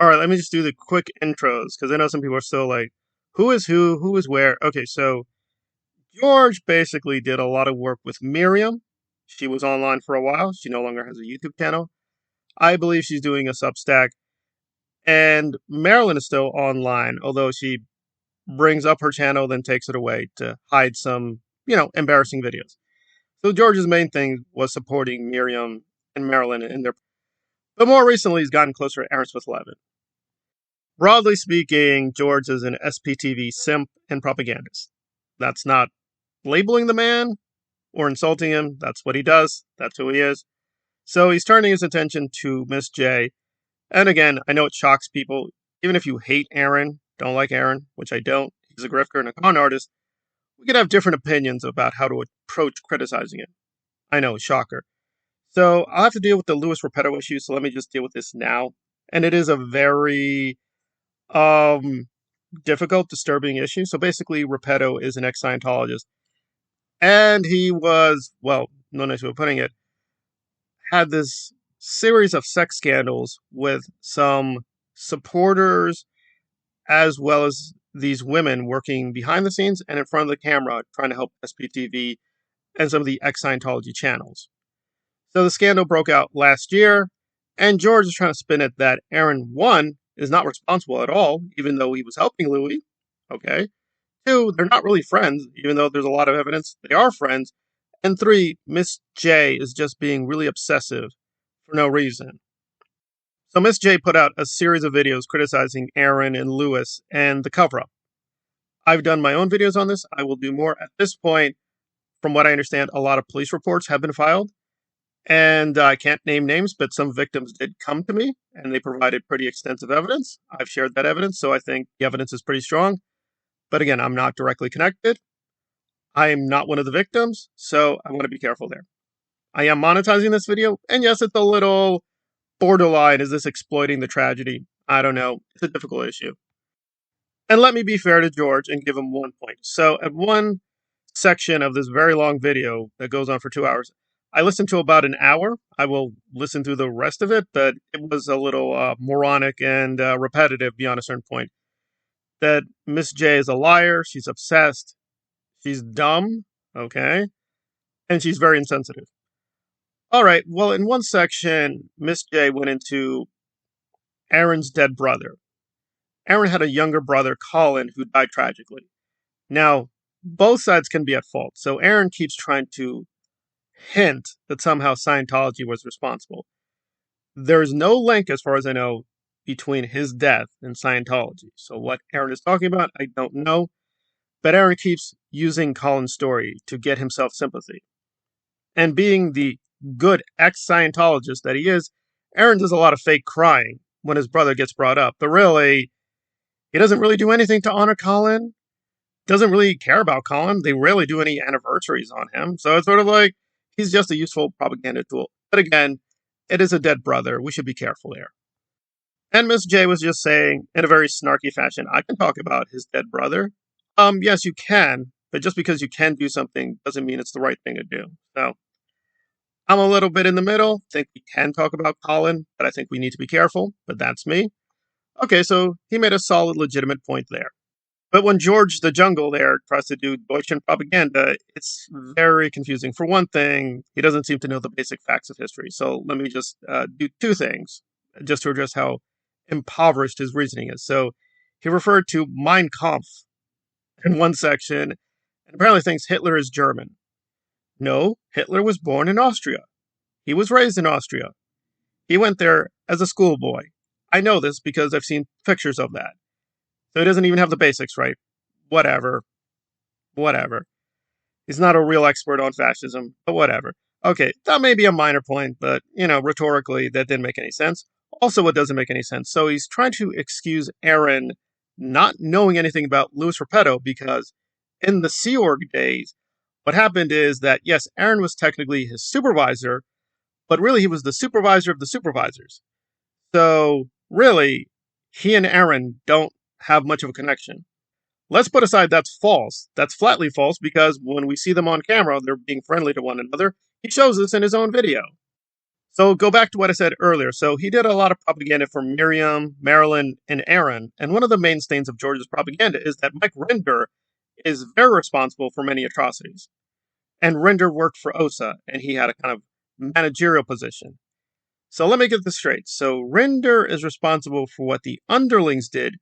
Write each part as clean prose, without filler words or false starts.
All right, let me just do the quick intros because I know some people are still like, who is where? Okay, so George basically did a lot of work with Miriam. She was online for a while. She no longer has a YouTube channel. I believe she's doing a Substack. And Marilyn is still online, although she brings up her channel, then takes it away to hide some, embarrassing videos. So George's main thing was supporting Miriam and Marilyn in their. But more recently, he's gotten closer to Aaron Smith-Levin. Broadly speaking, George is an SPTV simp and propagandist. That's not labeling the man or insulting him. That's what he does. That's who he is. So he's turning his attention to Miss J. And again, I know it shocks people. Even if you hate Aaron, don't like Aaron, which I don't, he's a grifter and a con artist, we could have different opinions about how to approach criticizing him. I know, shocker. So I'll have to deal with the Louis Repetto issue, so let me just deal with this now. And it is a very difficult, disturbing issue. So basically, Repetto is an ex-Scientologist. And he was, well, no nice way of putting it, had this series of sex scandals with some supporters as well as these women working behind the scenes and in front of the camera trying to help SPTV and some of the ex-Scientology channels. So the scandal broke out last year, and George is trying to spin it that Aaron, 1, is not responsible at all, even though he was helping Louis. Okay. 2, they're not really friends, even though there's a lot of evidence they are friends. And 3, Miss J is just being really obsessive for no reason. So Miss J put out a series of videos criticizing Aaron and Louis and the cover-up. I've done my own videos on this. I will do more. At this point, from what I understand, a lot of police reports have been filed. And I can't name names, but some victims did come to me, and they provided pretty extensive evidence. I've shared that evidence, so I think the evidence is pretty strong. But again, I'm not directly connected. I am not one of the victims, so I want to be careful there. I am monetizing this video, and yes, it's a little borderline. Is this exploiting the tragedy? I don't know. It's a difficult issue. And let me be fair to George and give him 1 point. So at one section of this very long video that goes on for 2 hours, I listened to about an hour. I will listen to the rest of it, but it was a little moronic and repetitive beyond a certain point. That Miss J is a liar. She's obsessed. She's dumb. Okay. And she's very insensitive. All right. Well, in one section, Miss J went into Aaron's dead brother. Aaron had a younger brother, Colin, who died tragically. Now, both sides can be at fault. So Aaron keeps trying to hint that somehow Scientology was responsible. There's no link, as far as I know, between his death and Scientology. So what Aaron is talking about, I don't know. But Aaron keeps using Colin's story to get himself sympathy. And being the good ex-Scientologist that he is, Aaron does a lot of fake crying when his brother gets brought up. But really, he doesn't really do anything to honor Colin. Doesn't really care about Colin. They rarely do any anniversaries on him. So it's sort of like he's just a useful propaganda tool. But again, it is a dead brother. We should be careful there. And Miss J was just saying, in a very snarky fashion, I can talk about his dead brother. Yes, you can. But just because you can do something doesn't mean it's the right thing to do. So I'm a little bit in the middle. I think we can talk about Colin, but I think we need to be careful. But that's me. Okay, so he made a solid, legitimate point there. But when George the Jungle there tries to do Deutschland propaganda, it's very confusing. For one thing, he doesn't seem to know the basic facts of history. So let me just do 2 things, just to address how impoverished his reasoning is. So he referred to Mein Kampf in one section, and apparently thinks Hitler is German. No, Hitler was born in Austria. He was raised in Austria. He went there as a schoolboy. I know this because I've seen pictures of that. So he doesn't even have the basics right. Whatever. He's not a real expert on fascism, but whatever. Okay, that may be a minor point, but, rhetorically, that didn't make any sense. Also, it doesn't make any sense. So he's trying to excuse Aaron not knowing anything about Louis Repetto because in the Sea Org days, what happened is that, yes, Aaron was technically his supervisor, but really he was the supervisor of the supervisors. So, really, he and Aaron don't have much of a connection. Let's put aside that's false. That's flatly false because when we see them on camera, they're being friendly to one another. He shows this in his own video. So go back to what I said earlier. So he did a lot of propaganda for Miriam, Marilyn, and Aaron. And one of the mainstays of George's propaganda is that Mike Rinder is very responsible for many atrocities. And Rinder worked for OSA, and he had a kind of managerial position. So let me get this straight. So Rinder is responsible for what the underlings did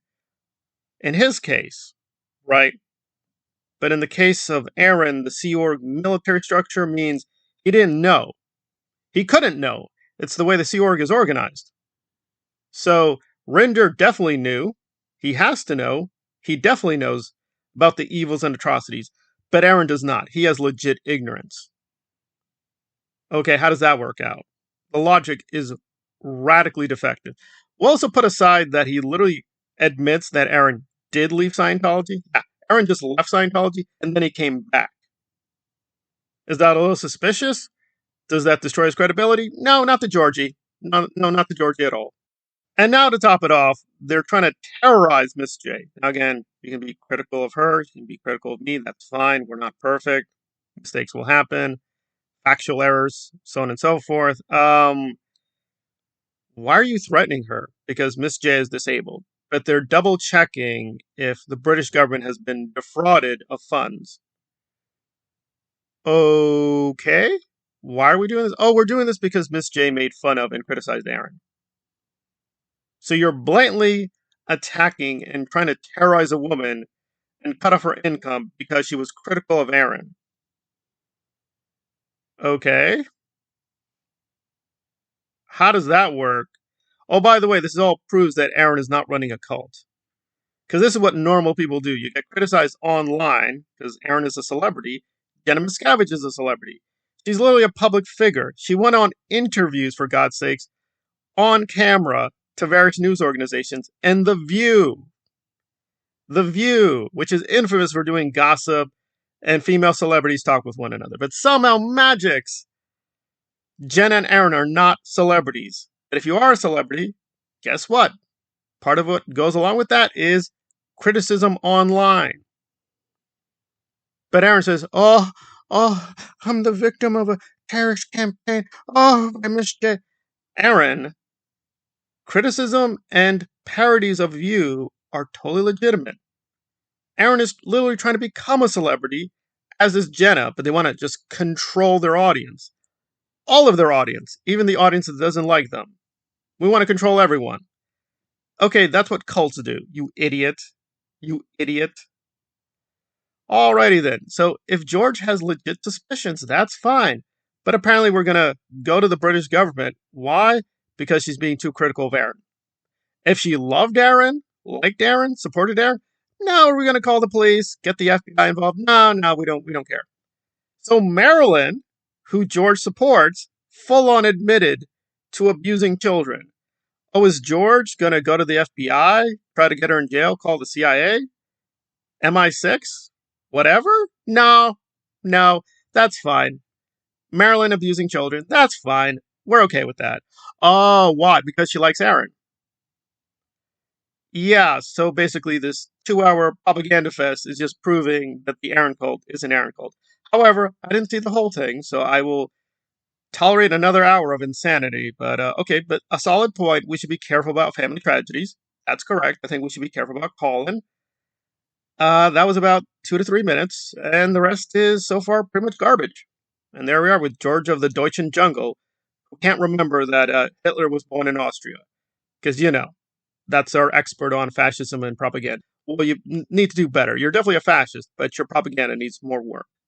in his case, right? But in the case of Aaron, the Sea Org military structure means he didn't know. He couldn't know. It's the way the Sea Org is organized. So Rinder definitely knew. He has to know. He definitely knows about the evils and atrocities. But Aaron does not. He has legit ignorance. Okay, how does that work out? The logic is radically defective. We'll also put aside that he literally admits that Aaron did leave Scientology. Yeah, Aaron just left Scientology and then he came back. Is that a little suspicious? Does that destroy his credibility? No, not to Georgie. No, not to Georgie at all. And now to top it off, they're trying to terrorize Miss J. Now again, you can be critical of her, you can be critical of me, that's fine. We're not perfect. Mistakes will happen. Factual errors, so on and so forth. Why are you threatening her? Because Miss J is disabled. But they're double checking if the British government has been defrauded of funds. Okay. Why are we doing this? Oh, we're doing this because Miss J made fun of and criticized Aaron. So you're blatantly attacking and trying to terrorize a woman and cut off her income because she was critical of Aaron. Okay. How does that work? Oh, by the way, this all proves that Aaron is not running a cult. Because this is what normal people do. You get criticized online because Aaron is a celebrity. Jenna Miscavige is a celebrity. She's literally a public figure. She went on interviews, for God's sakes, on camera to various news organizations. And The View, which is infamous for doing gossip and female celebrities talk with one another. But somehow, magics, Jenna and Aaron are not celebrities. But if you are a celebrity, guess what? Part of what goes along with that is criticism online. But Aaron says, I'm the victim of a terrorist campaign. Oh, I missed it. Aaron, criticism and parodies of you are totally legitimate. Aaron is literally trying to become a celebrity, as is Jenna, but they want to just control their audience. All of their audience, even the audience that doesn't like them. We want to control everyone. Okay, that's what cults do, you idiot. You idiot. Alrighty then. So if George has legit suspicions, that's fine. But apparently we're going to go to the British government. Why? Because she's being too critical of Aaron. If she loved Aaron, liked Aaron, supported Aaron, no, we're going to call the police, get the FBI involved. No, we don't care. So Marilyn, who George supports, full on admitted to abusing children. Oh, is George going to go to the FBI, try to get her in jail, call the CIA? MI6? Whatever? No, that's fine. Marilyn abusing children, that's fine. We're okay with that. Oh, why? Because she likes Aaron. Yeah, so basically this 2-hour propaganda fest is just proving that the Aaron cult is an Aaron cult. However, I didn't see the whole thing, so I will tolerate another hour of insanity. But okay, but a solid point, we should be careful about family tragedies. That's correct. I think we should be careful about Colin. That was about 2 to 3 minutes, and the rest is so far pretty much garbage. And there we are with George of the Deutschen Jungle, who can't remember that Hitler was born in Austria. Because, that's our expert on fascism and propaganda. Well, you need to do better. You're definitely a fascist, but your propaganda needs more work.